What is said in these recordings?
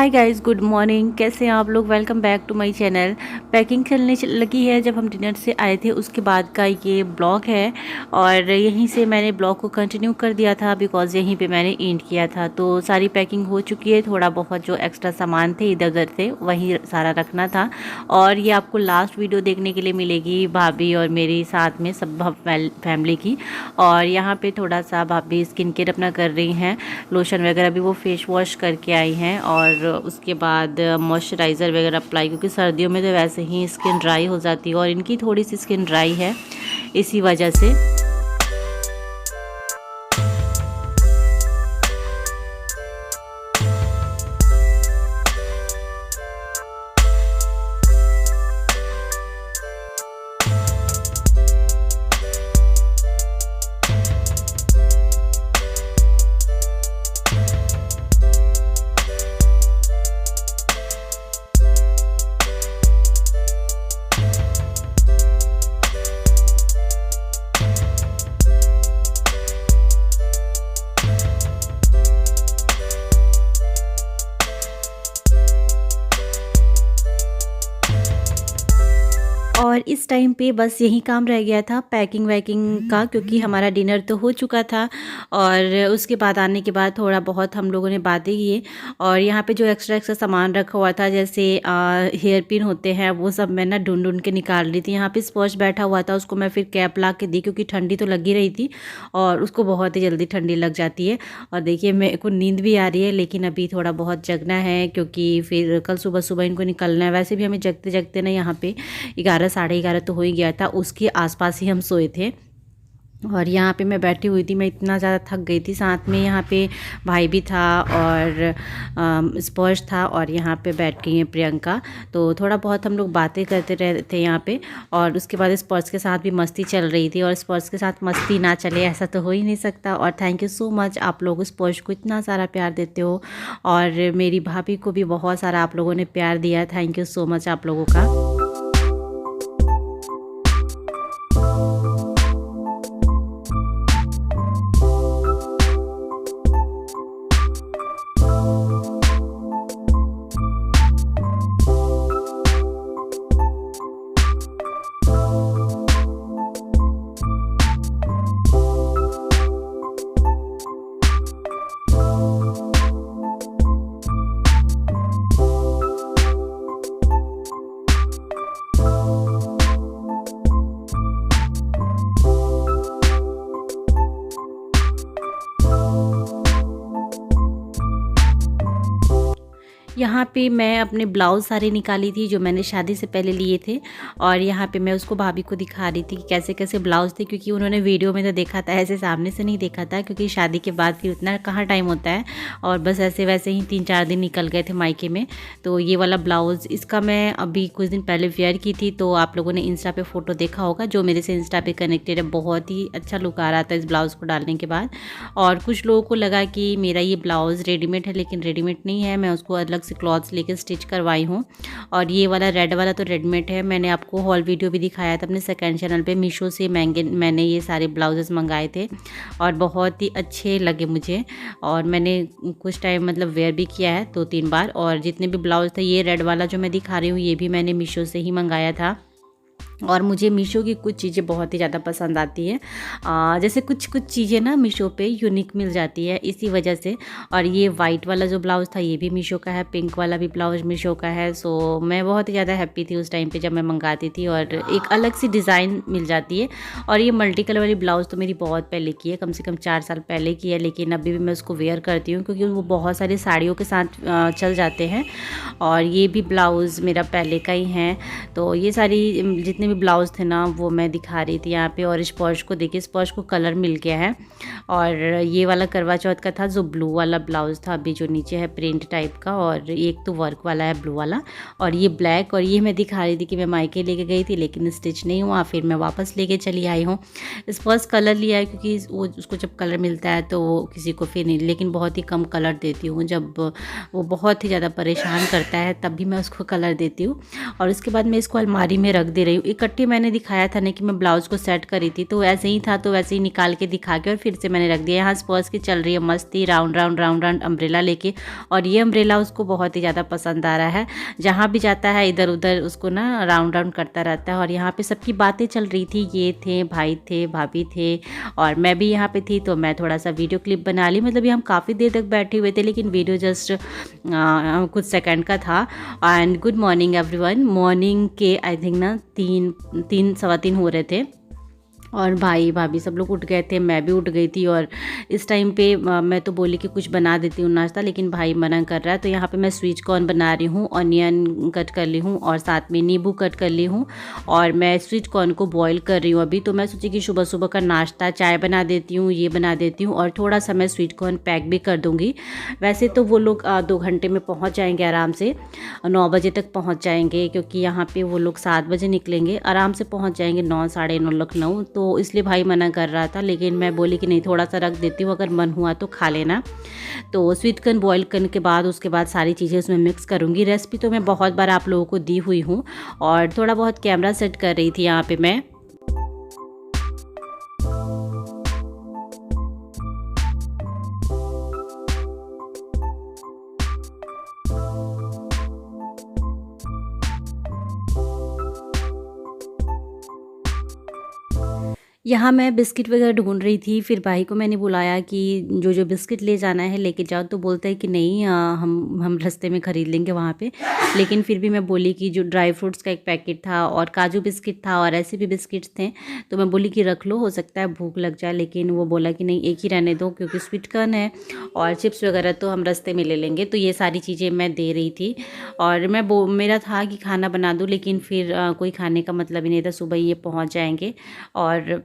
Hi guys, good morning. कैसे हैं आप लोग? Welcome back to my channel. Packing चलने लगी है। जब हम डिनर से आए थे उसके बाद का ये ब्लॉग है और यहीं से मैंने ब्लॉग को कंटिन्यू कर दिया था बिकॉज़ यहीं पे मैंने एंड किया था। तो सारी पैकिंग हो चुकी है। थोड़ा बहुत जो एक्स्ट्रा सामान थे इधर उधर से वही सारा रखना था। और ये आपको लास्ट वीडियो देखने के लिए मिलेगी भाभी और मेरी साथ में सब फैमिली की। और यहाँ पे थोड़ा सा भाभी स्किन केयर अपना कर रही हैं। लोशन वगैरह भी वो फेस वॉश करके आई हैं और उसके बाद मॉइस्चराइज़र वगैरह अप्लाई, क्योंकि सर्दियों में तो वैसे ही स्किन ड्राई हो जाती है और इनकी थोड़ी सी स्किन ड्राई है इसी वजह से। और इस टाइम पे बस यही काम रह गया था पैकिंग वैकिंग का, क्योंकि हमारा डिनर तो हो चुका था। और उसके बाद आने के बाद थोड़ा बहुत हम लोगों ने बातें की। और यहाँ पे जो एक्स्ट्रा सामान रखा हुआ था, जैसे हेयर पिन होते हैं, वो सब मैं ना ढूंढ ढूंढ के निकाल रही थी। यहाँ पे स्पॉज बैठा हुआ था, उसको मैं फिर कैप ला के दी क्योंकि ठंडी तो लगी रही थी और उसको बहुत ही जल्दी ठंडी लग जाती है। और देखिए मेरे को नींद भी आ रही है, लेकिन अभी थोड़ा बहुत जगना है क्योंकि फिर कल सुबह सुबह इनको निकलना है। वैसे भी हमें जगते जगते ना यहाँ पे 11 साढ़े 11 तो हो ही गया था, उसके आसपास ही हम सोए थे। और यहाँ पे मैं बैठी हुई थी, मैं इतना ज़्यादा थक गई थी। साथ में यहाँ पे भाई भी था और स्पर्श था और यहाँ पे बैठ गई हैं प्रियंका। तो थोड़ा बहुत हम लोग बातें करते रहे थे यहाँ पे। और उसके बाद स्पर्श के साथ भी मस्ती चल रही थी और स्पर्श के साथ मस्ती ना चले ऐसा तो हो ही नहीं सकता। और थैंक यू सो मच, आप लोग स्पर्श को इतना सारा प्यार देते हो और मेरी भाभी को भी बहुत सारा आप लोगों ने प्यार दिया। थैंक यू सो मच आप लोगों का। यहाँ पे मैं अपने ब्लाउज़ सारे निकाली थी जो मैंने शादी से पहले लिए थे। और यहाँ पे मैं उसको भाभी को दिखा रही थी कि कैसे कैसे ब्लाउज़ थे, क्योंकि उन्होंने वीडियो में तो देखा था, ऐसे सामने से नहीं देखा था क्योंकि शादी के बाद फिर उतना कहाँ टाइम होता है। और बस ऐसे वैसे ही 3-4 दिन निकल गए थे मायके में। तो ये वाला ब्लाउज़ इसका मैं अभी कुछ दिन पहले वेयर की थी, तो आप लोगों ने इंस्टा पे फ़ोटो देखा होगा। जो मेरे से इंस्टा पे कनेक्टेड है, बहुत ही अच्छा लुक आ रहा था इस ब्लाउज़ को डालने के बाद। और कुछ लोगों को लगा कि मेरा ये ब्लाउज़ रेडीमेड है, लेकिन रेडीमेड नहीं है, मैं उसको अलग से क्लॉथ्स लेके स्टिच करवाई हूँ। और ये वाला रेड वाला तो रेडीमेड है। मैंने आपको हॉल वीडियो भी दिखाया था अपने सेकंड चैनल पे। मीशो से मैंने ये सारे ब्लाउजेस मंगाए थे और बहुत ही अच्छे लगे मुझे। और मैंने कुछ टाइम मतलब वेयर भी किया है 2-3 बार। और जितने भी ब्लाउज थे, ये रेड वाला जो मैं दिखा रही हूँ, ये भी मैंने मीशो से ही मंगाया था। और मुझे मीशो की कुछ चीज़ें बहुत ही ज़्यादा पसंद आती हैं। जैसे कुछ चीज़ें ना मीशो पे यूनिक मिल जाती है, इसी वजह से। और ये वाइट वाला जो ब्लाउज़ था ये भी मीशो का है, पिंक वाला भी ब्लाउज मीशो का है। सो मैं बहुत ही ज़्यादा हैप्पी थी उस टाइम पे जब मैं मंगाती थी, और एक अलग सी डिज़ाइन मिल जाती है। और ये मल्टी कलर वाली ब्लाउज़ तो मेरी बहुत पहले की है, कम से कम 4 साल पहले की है, लेकिन अभी भी मैं उसको वेयर करती हूँ क्योंकि वो बहुत सारी साड़ियों के साथ चल जाते हैं। और ये भी ब्लाउज़ मेरा पहले का ही है। तो ये सारी जितने भी ब्लाउज़ थे ना वो मैं दिखा रही थी यहाँ पे। और स्पर्श को देखिए, स्पर्श को कलर मिल गया है। और ये वाला करवा चौथ का था जो ब्लू वाला ब्लाउज़ था, अभी जो नीचे है प्रिंट टाइप का, और एक तो वर्क वाला है ब्लू वाला, और ये ब्लैक। और ये मैं दिखा रही थी कि मैं मायके लेके गई थी लेकिन स्टिच नहीं हुआ, फिर मैं वापस लेके चली आई हूँ। स्पर्श कलर लिया है क्योंकि वो उसको जब कलर मिलता है तो वो किसी को फिर नहीं, लेकिन बहुत ही कम कलर देती हूँ। जब वो बहुत ही ज़्यादा परेशान करता है तब भी मैं उसको कलर देती हूँ। और उसके बाद मैं इसको अलमारी में रख दे रही हूँ। इकट्ठी मैंने दिखाया था ना कि मैं ब्लाउज़ को सेट करी थी, तो ऐसे ही था, तो वैसे ही निकाल के दिखा के और फिर से मैंने रख दिया। यहाँ स्पर्श की चल रही है मस्ती, round round round round umbrella लेके, और ये अम्ब्रेला उसको बहुत ही ज़्यादा पसंद आ रहा है। जहाँ भी जाता है इधर उधर उसको ना राउंड राउंड करता रहता है। और यहाँ पे सबकी बातें चल रही थी, ये थे, भाई थे, भाभी थे, और मैं भी यहाँ पे थी, तो मैं थोड़ा सा वीडियो क्लिप बना ली। मतलब ये हम काफ़ी देर तक बैठे हुए थे, लेकिन वीडियो जस्ट कुछ सेकंड का था। And good morning everyone. Morning के आई थिंक ना 3 सवा 3 हो रहे थे, और भाई भाभी सब लोग उठ गए थे, मैं भी उठ गई थी। और इस टाइम पे मैं तो बोली कि कुछ बना देती हूँ नाश्ता, लेकिन भाई मना कर रहा है। तो यहाँ पे मैं स्वीट कॉर्न बना रही हूँ, ऑनियन कट कर ली हूँ और साथ में नींबू कट कर ली हूँ, और मैं स्वीट कॉर्न को बॉईल कर रही हूँ अभी। तो मैं सोची कि सुबह सुबह का नाश्ता, चाय बना देती हूँ, ये बना देती हूँ, और थोड़ा सा मैं स्वीट कॉर्न पैक भी कर दूँगी। वैसे तो वो लोग 2 घंटे में पहुँच जाएंगे आराम से, 9 बजे तक पहुँच जाएंगे, क्योंकि यहाँ पर वो लोग 7 बजे निकलेंगे, आराम से पहुँच जाएंगे 9 साढ़े 9 लखनऊ। तो इसलिए भाई मना कर रहा था, लेकिन मैं बोली कि नहीं, थोड़ा सा रख देती हूँ, अगर मन हुआ तो खा लेना। तो स्वीट कॉर्न बॉईल करने के बाद उसके बाद सारी चीज़ें उसमें मिक्स करूँगी। रेसिपी तो मैं बहुत बार आप लोगों को दी हुई हूँ, और थोड़ा बहुत कैमरा सेट कर रही थी यहाँ पे मैं। यहाँ मैं बिस्किट वगैरह ढूंढ रही थी, फिर भाई को मैंने बुलाया कि जो जो बिस्किट ले जाना है लेके जाओ। तो बोलता है कि नहीं, हम रास्ते में ख़रीद लेंगे वहाँ पे। लेकिन फिर भी मैं बोली कि जो ड्राई फ्रूट्स का एक पैकेट था, और काजू बिस्किट था, और ऐसे भी बिस्किट्स थे, तो मैं बोली कि रख लो, हो सकता है भूख लग जाए। लेकिन वो बोला कि नहीं, एक ही रहने दो, क्योंकि स्वीट कॉर्न है और चिप्स वगैरह तो हम रास्ते में ले लेंगे। तो ये सारी चीज़ें मैं दे रही थी, और मेरा था कि खाना बना दूँ, लेकिन फिर कोई खाने का मतलब ही नहीं था, सुबह ही ये पहुँच जाएंगे। और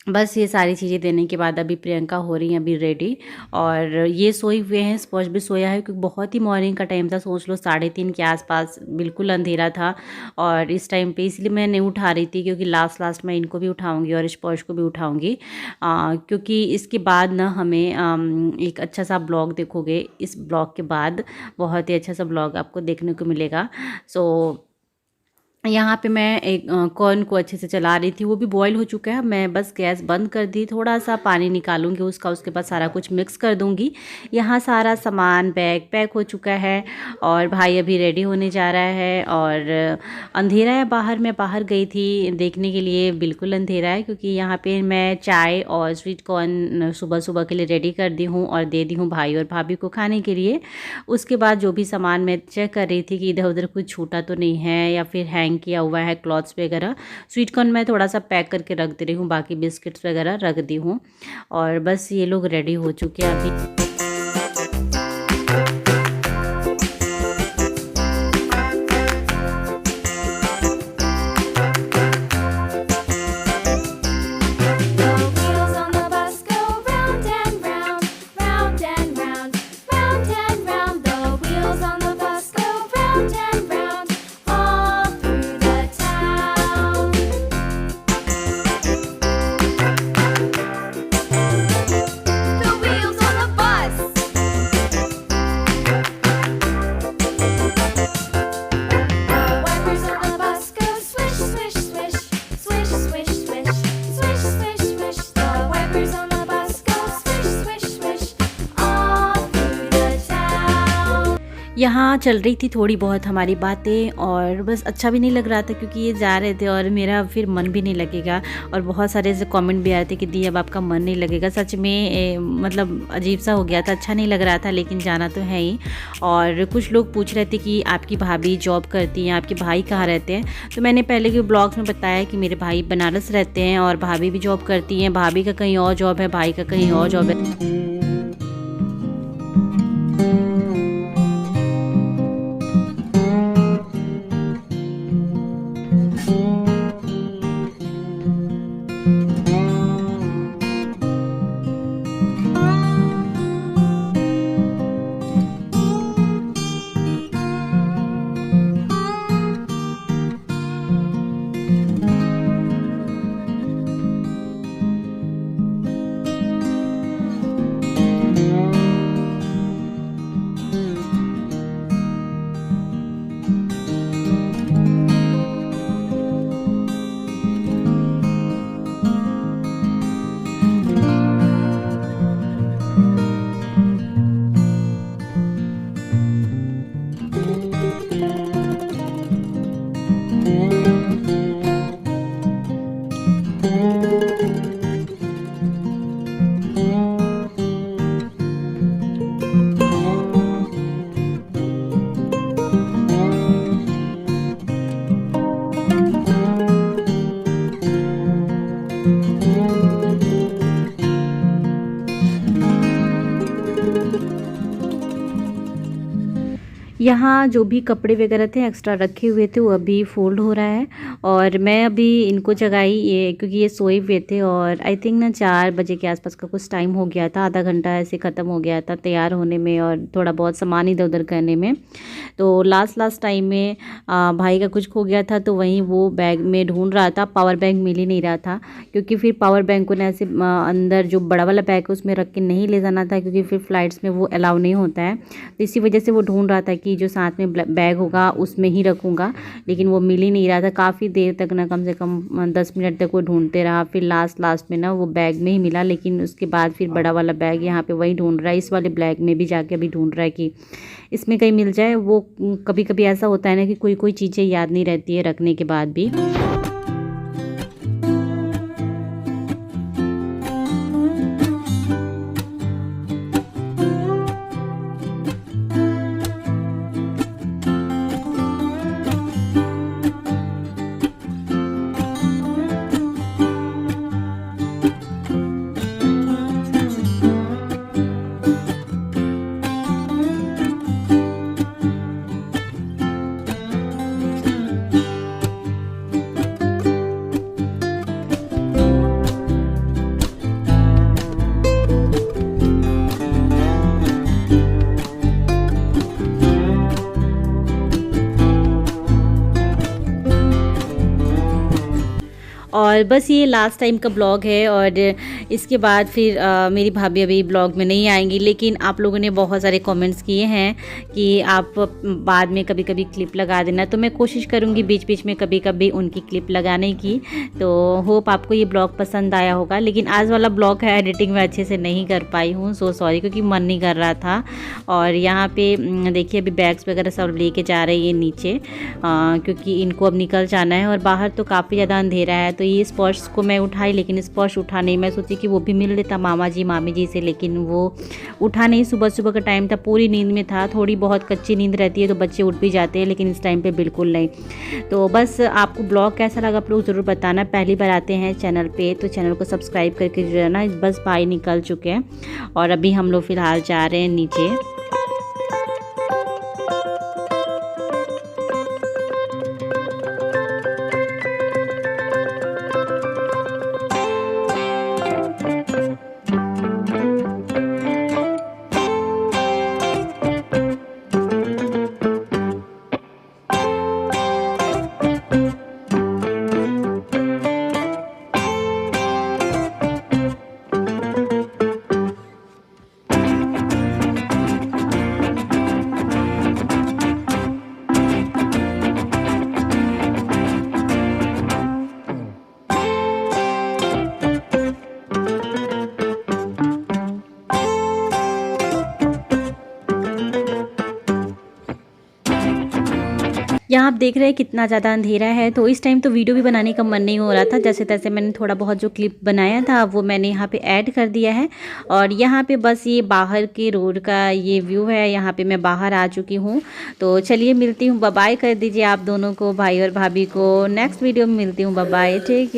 बस ये सारी चीज़ें देने के बाद अभी प्रियंका हो रही हैं अभी रेडी, और ये सोए हुए हैं, स्पर्श भी सोया है, क्योंकि बहुत ही मॉर्निंग का टाइम था। सोच लो 3:30 के आसपास, बिल्कुल अंधेरा था। और इस टाइम पे इसलिए मैं नहीं उठा रही थी, क्योंकि लास्ट में इनको भी उठाऊंगी और स्पर्श को भी उठाऊंगी, क्योंकि इसके बाद ना हमें एक अच्छा सा ब्लॉग देखोगे। इस ब्लॉग के बाद बहुत ही अच्छा सा ब्लॉग आपको देखने को मिलेगा। सो यहाँ पे मैं एक कॉर्न को अच्छे से चला रही थी, वो भी बॉईल हो चुका है। मैं बस गैस बंद कर दी, थोड़ा सा पानी निकालूंगी उसका, उसके बाद सारा कुछ मिक्स कर दूंगी। यहाँ सारा सामान बैग पैक हो चुका है, और भाई अभी रेडी होने जा रहा है। और अंधेरा है बाहर, मैं बाहर गई थी देखने के लिए, बिल्कुल अंधेरा है, क्योंकि यहाँ पे मैं चाय और स्वीट कॉर्न सुबह सुबह के लिए रेडी कर दी हूँ और दे दी हूँ भाई और भाभी को खाने के लिए। उसके बाद जो भी सामान मैं चेक कर रही थी कि इधर उधर कुछ छूटा तो नहीं है, या फिर हैंग किया हुआ है क्लॉथ्स वगैरह। स्वीट कॉर्न मैं थोड़ा सा पैक करके रख दे रही हूँ, बाकी बिस्किट्स वगैरह रख दी हूँ। और बस ये लोग रेडी हो चुके हैं अभी। यहाँ चल रही थी थोड़ी बहुत हमारी बातें, और बस अच्छा भी नहीं लग रहा था, क्योंकि ये जा रहे थे और मेरा फिर मन भी नहीं लगेगा। और बहुत सारे ऐसे कमेंट भी आए थे कि दी अब आपका मन नहीं लगेगा। सच में मतलब अजीब सा हो गया था, अच्छा नहीं लग रहा था, लेकिन जाना तो है ही। और कुछ लोग पूछ रहे थे कि आपकी भाभी जॉब करती हैं, आपके भाई कहाँ रहते हैं। तो मैंने पहले के ब्लॉग्स में बताया कि मेरे भाई बनारस रहते हैं और भाभी भी जॉब करती हैं। भाभी का कहीं और जॉब है, भाई का कहीं और जॉब है। यहाँ जो भी कपड़े वगैरह थे एक्स्ट्रा रखे हुए थे वो अभी फोल्ड हो रहा है और मैं अभी इनको जगाई ये क्योंकि ये सोए हुए थे और आई थिंक ना 4 बजे के आसपास का कुछ टाइम हो गया था, आधा घंटा ऐसे ख़त्म हो गया था तैयार होने में और थोड़ा बहुत सामान इधर उधर करने में। तो लास्ट टाइम में भाई का कुछ खो गया था तो वहीं वो बैग में ढूंढ रहा था, पावर बैंक मिल ही नहीं रहा था क्योंकि फिर पावर बैंक को ना ऐसे अंदर जो बड़ा वाला बैग है उसमें रख के नहीं ले जाना था क्योंकि फिर फ्लाइट्स में वो अलाउ नहीं होता है। तो इसी वजह से वो ढूंढ रहा था कि जो साथ में बैग होगा उसमें ही रखूँगा, लेकिन वो मिल ही नहीं रहा था। काफ़ी देर तक ना कम से कम 10 मिनट तक वो ढूंढते रहा, फिर लास्ट में ना वो बैग में ही मिला। लेकिन उसके बाद फिर बड़ा वाला बैग यहाँ पे वही ढूंढ रहा है, इस वाले बैग में भी जाके अभी ढूंढ रहा है कि इसमें कहीं मिल जाए। वो कभी कभी ऐसा होता है ना कि कोई चीज़ें याद नहीं रहती है रखने के बाद भी। और बस ये लास्ट टाइम का ब्लॉग है और इसके बाद फिर मेरी भाभी अभी ब्लॉग में नहीं आएंगी, लेकिन आप लोगों ने बहुत सारे कमेंट्स किए हैं कि आप बाद में कभी कभी क्लिप लगा देना, तो मैं कोशिश करूँगी बीच बीच में कभी कभी उनकी क्लिप लगाने की। तो होप आपको ये ब्लॉग पसंद आया होगा। लेकिन आज वाला ब्लॉग है एडिटिंग में अच्छे से नहीं कर पाई हूँ, सो सॉरी, क्योंकि मन नहीं कर रहा था। और यहाँ पे देखिए अभी बैग्स वगैरह सब लेके जा रहे हैं नीचे क्योंकि इनको अब निकल जाना है और बाहर तो काफ़ी ज़्यादा अंधेरा है। तो ये पर्स को मैं उठाई, लेकिन इस पर्स उठा नहीं, मैं सोची कि वो भी मिल लेता मामा जी मामी जी से, लेकिन वो उठा नहीं। सुबह का टाइम था, पूरी नींद में था। थोड़ी बहुत कच्ची नींद रहती है तो बच्चे उठ भी जाते हैं, लेकिन इस टाइम पे बिल्कुल नहीं। तो बस आपको ब्लॉग कैसा लगा आप लोग ज़रूर बताना। पहली बार आते हैं चैनल पे तो चैनल को सब्सक्राइब करके जो है ना, बस भाई निकल चुके हैं और अभी हम लोग फ़िलहाल जा रहे हैं नीचे। यहाँ आप देख रहे हैं कितना ज़्यादा अंधेरा है, तो इस टाइम तो वीडियो भी बनाने का मन नहीं हो रहा था। जैसे तैसे मैंने थोड़ा बहुत जो क्लिप बनाया था वो मैंने यहाँ पे ऐड कर दिया है। और यहाँ पे बस ये बाहर के रोड का ये व्यू है, यहाँ पे मैं बाहर आ चुकी हूँ। तो चलिए मिलती हूँ, बाय बाय कर दीजिए आप दोनों को, भाई और भाभी को। नेक्स्ट वीडियो में मिलती हूँ, बाय बाय, ठीक है।